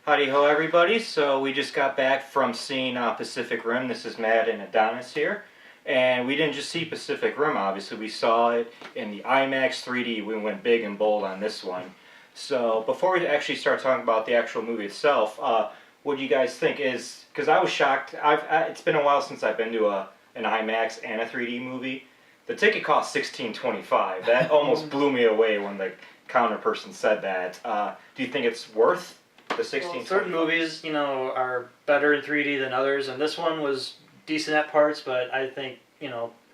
Howdy ho everybody, so we just got back from seeing Pacific Rim. This is Matt and Adonis here. And we didn't just see Pacific Rim, obviously. We saw it in the IMAX 3D. We went big and bold on this one. So before we actually start talking about the actual movie itself, what do you guys think is, because I was shocked, it's been a while since I've been to an IMAX and a 3D movie. The ticket cost $16.25. That almost blew me away when the counter person said that. Do you think it's worth the $16.25? Well, certain movies, are better in 3D than others, and this one was decent at parts, but I think,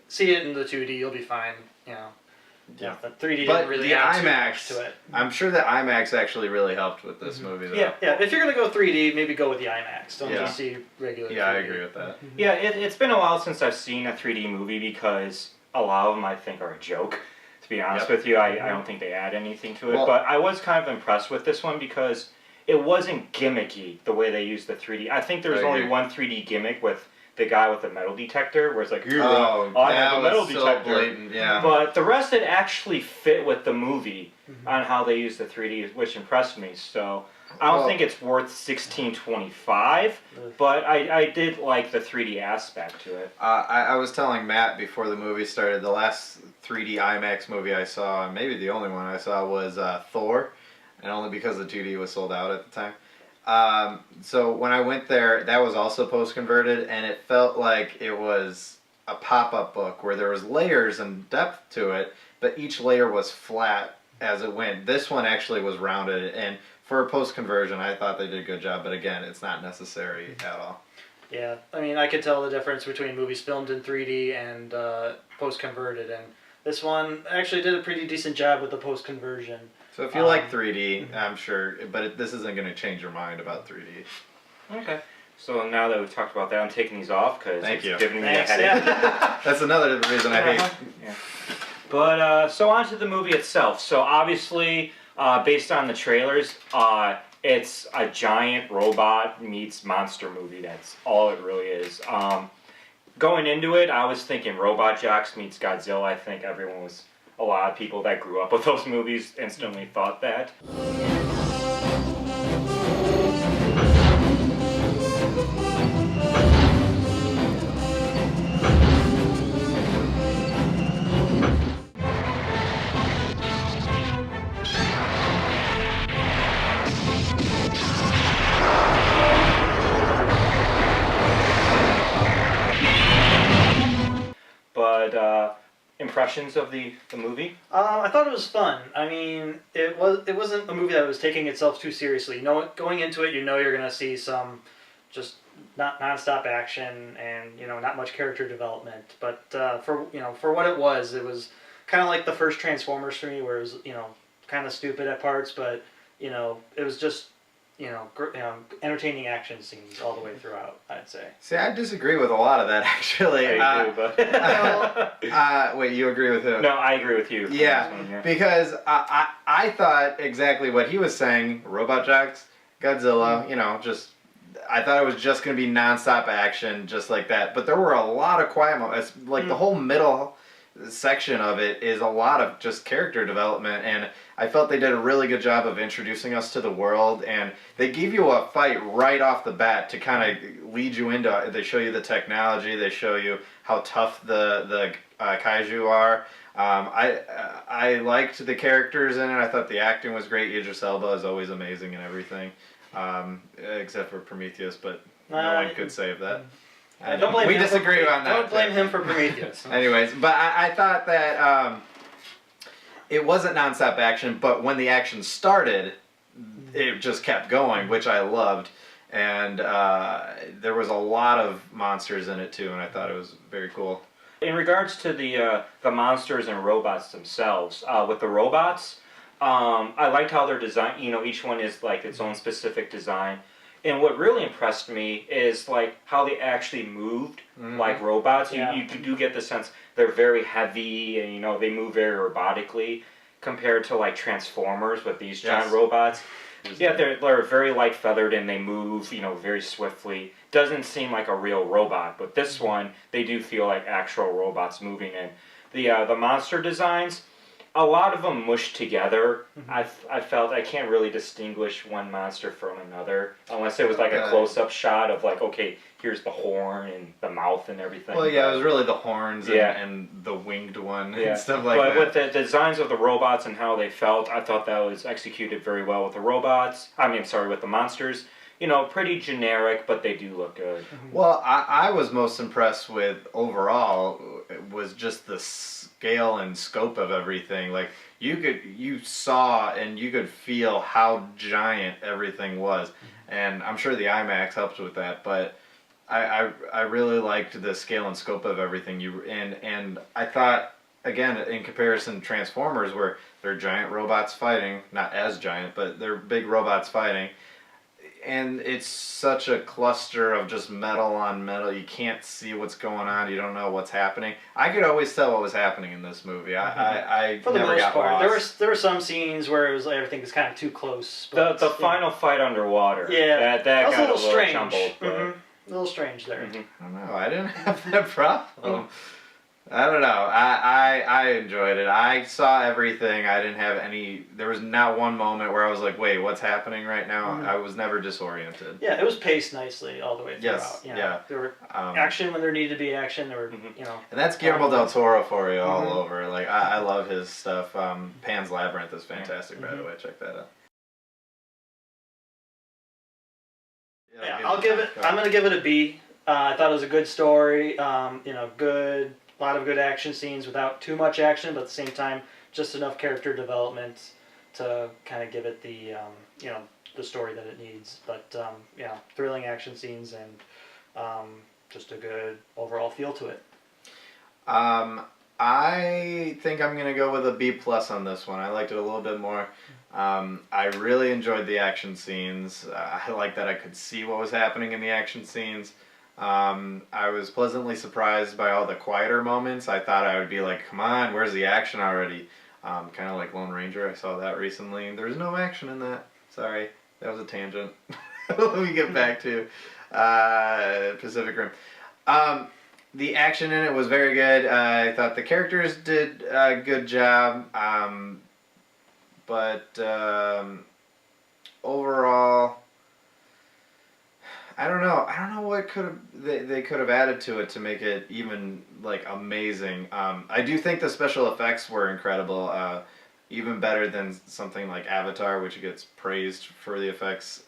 see it in the 2D, you'll be fine, Yeah, the 3D but didn't really the add too IMAX, much to it. I'm sure that IMAX actually really helped with this movie, though. Yeah, if you're going to go 3D, maybe go with the IMAX. Don't just see regular 3D. Yeah, I agree with that. Yeah, it's been a while since I've seen a 3D movie because a lot of them I think are a joke. To be honest with you, I don't think they add anything to it. Well, but I was kind of impressed with this one because it wasn't gimmicky the way they used the 3D. I think there's only one 3D gimmick with the guy with the metal detector, where it's like, I have a metal detector. Blatant, yeah. But the rest it actually fit with the movie on how they used the 3D, which impressed me. So I don't think it's worth $16.25, but I did like the 3D aspect to it. I was telling Matt before the movie started, the last 3D IMAX movie I saw, and maybe the only one I saw, was Thor, and only because the 2D was sold out at the time. So when I went there, that was also post-converted, and it felt like it was a pop-up book where there was layers and depth to it, but each layer was flat as it went. This one actually was rounded, and for a post-conversion, I thought they did a good job, but again, it's not necessary at all. Yeah, I mean, I could tell the difference between movies filmed in 3D and post-converted, and this one actually did a pretty decent job with the post-conversion. So if you like 3D, I'm sure, but this isn't going to change your mind about 3D. Okay. So now that we've talked about that, I'm taking these off because it's giving me a headache. That's another reason I hate. Yeah. But so on to the movie itself. So obviously, based on the trailers, it's a giant robot meets monster movie. That's all it really is. Going into it, I was thinking Robot Jox meets Godzilla. I think a lot of people that grew up with those movies instantly thought that. But impressions of the movie? I thought it was fun. I mean, it wasn't a movie that was taking itself too seriously. Going into it, you're going to see some just non-stop action and not much character development. But for what it was kind of like the first Transformers for me, where it was kind of stupid at parts, but it was just entertaining action scenes all the way throughout, I'd say. See, I disagree with a lot of that, actually. Yeah, you do, but... wait, you agree with who? No, I agree with you. Yeah, because I thought exactly what he was saying. Robot Jox, Godzilla, I thought it was just going to be non-stop action, just like that. But there were a lot of quiet moments. Like, the whole middle section of it is a lot of just character development, and I felt they did a really good job of introducing us to the world, and they give you a fight right off the bat to kind of lead you into it. They show you the technology, they show you how tough the kaiju are. I liked the characters in it. I thought the acting was great. Idris Elba is always amazing and everything, except for Prometheus, but no one could save that. We disagree on that. Don't blame him for Prometheus. Anyways, but I thought that it wasn't non-stop action, but when the action started, it just kept going, which I loved. And there was a lot of monsters in it too, and I thought it was very cool. In regards to the monsters and robots themselves, with the robots, I liked how they're designed. Each one is like its own specific design. And what really impressed me is like how they actually moved like robots. You do get the sense they're very heavy and they move very robotically compared to like Transformers with these giant robots. Yeah, they're very light feathered and they move very swiftly. Doesn't seem like a real robot, but this one they do feel like actual robots moving. And the monster designs, a lot of them mushed together. I felt I can't really distinguish one monster from another unless it was like a close-up shot of like, okay, here's the horn and the mouth and everything. Well, yeah, it was really the horns and, Yeah. and the winged one Yeah. and stuff like but that. with the designs of the robots and how they felt, I thought that was executed very well with the robots. I mean, sorry, with the monsters. You know, pretty generic, but they do look good. Well, I was most impressed with overall was just the scale and scope of everything. Like you saw and you could feel how giant everything was, and I'm sure the IMAX helped with that. But I really liked the scale and scope of everything. And I thought again in comparison to Transformers, where they're giant robots fighting, not as giant, but they're big robots fighting. And it's such a cluster of just metal on metal. You can't see what's going on. You don't know what's happening. I could always tell what was happening in this movie. I For the never most got part, lost. there were some scenes where it was everything was kind of too close. The But, final fight underwater. Yeah, that was got a little strange. jumbled. But, A little strange there. I don't know. I didn't have that problem. I don't know. I enjoyed it. I saw everything. I didn't have any. There was not one moment where I was like, "Wait, what's happening right now?" I was never disoriented. Yeah, it was paced nicely all the way throughout. Yes, You know, yeah. There were action when there needed to be action. There were, you know. And that's Guillermo del Toro for you all over. Like I love his stuff. Pan's Labyrinth is fantastic. By the way, check that out. Yeah, I'll give it. I'm gonna give it a B. I thought it was a good story. You know, good. A lot of good action scenes without too much action, but at the same time, just enough character development to kind of give it the you know, the story that it needs. But yeah, thrilling action scenes and just a good overall feel to it. I think I'm gonna go with a B plus on this one. I liked it a little bit more. I really enjoyed the action scenes. I like that I could see what was happening in the action scenes. I was pleasantly surprised by all the quieter moments. I thought I would be like, come on, where's the action already? Kind of like Lone Ranger. I saw that recently. There's no action in that. Sorry, that was a tangent. Let me get back to Pacific Rim. The action in it was very good. I thought the characters did a good job. But overall, I don't know. I don't know what they could have added to it to make it even like amazing. I do think the special effects were incredible. Even better than something like Avatar, which gets praised for the effects.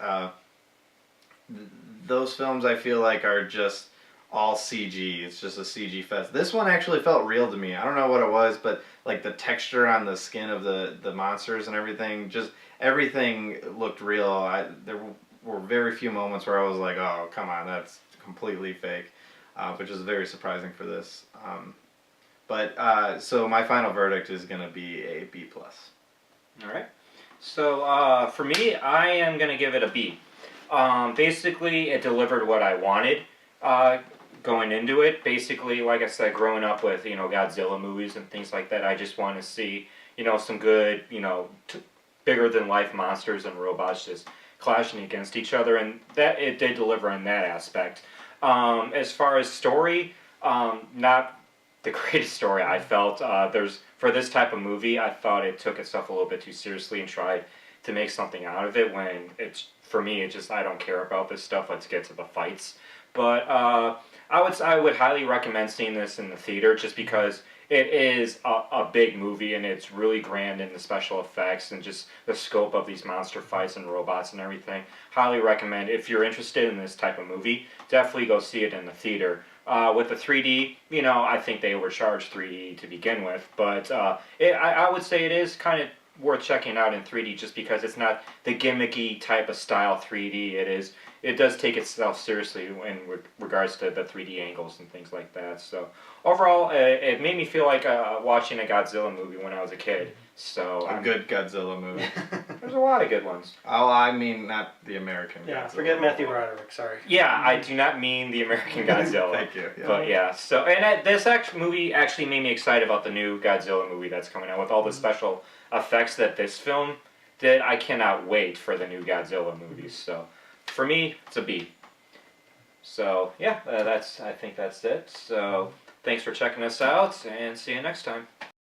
Those films I feel like are just all CG. It's just a CG fest. This one actually felt real to me. I don't know what it was, but like the texture on the skin of the monsters and everything, just everything looked real. There were very few moments where I was like, oh, come on, that's completely fake, which is very surprising for this. So my final verdict is going to be a B+. All right. So for me, I am going to give it a B. Basically, it delivered what I wanted going into it. Basically, like I said, growing up with, you know, Godzilla movies and things like that, I just want to see, you know, some good, you know, bigger than life monsters and robots just clashing against each other, and that it did deliver in that aspect. As far as story, not the greatest story I felt. For this type of movie, I thought it took itself a little bit too seriously and tried to make something out of it when it's, for me, it just, I don't care about this stuff, let's get to the fights. But I would highly recommend seeing this in the theater just because it is a big movie and it's really grand in the special effects and just the scope of these monster fights and robots and everything. Highly recommend, if you're interested in this type of movie, definitely go see it in the theater. With the 3D, you know, I think they overcharged 3D to begin with, but I would say it is kind of worth checking out in 3D just because it's not the gimmicky type of style 3D. It does take itself seriously in regards to the 3D angles and things like that. So overall, it made me feel like watching a Godzilla movie when I was a kid. So A good Godzilla movie. there's a lot of good ones. Oh, I mean, not the American Yeah, Godzilla. forget Matthew Broderick. Sorry. Yeah, I do not mean the American Godzilla. Thank you. Yeah. But yeah, so this movie actually made me excited about the new Godzilla movie that's coming out with all the special effects that this film did. I cannot wait for the new Godzilla movies. So for me, it's a B. So yeah, I think that's it. So thanks for checking us out, and see you next time.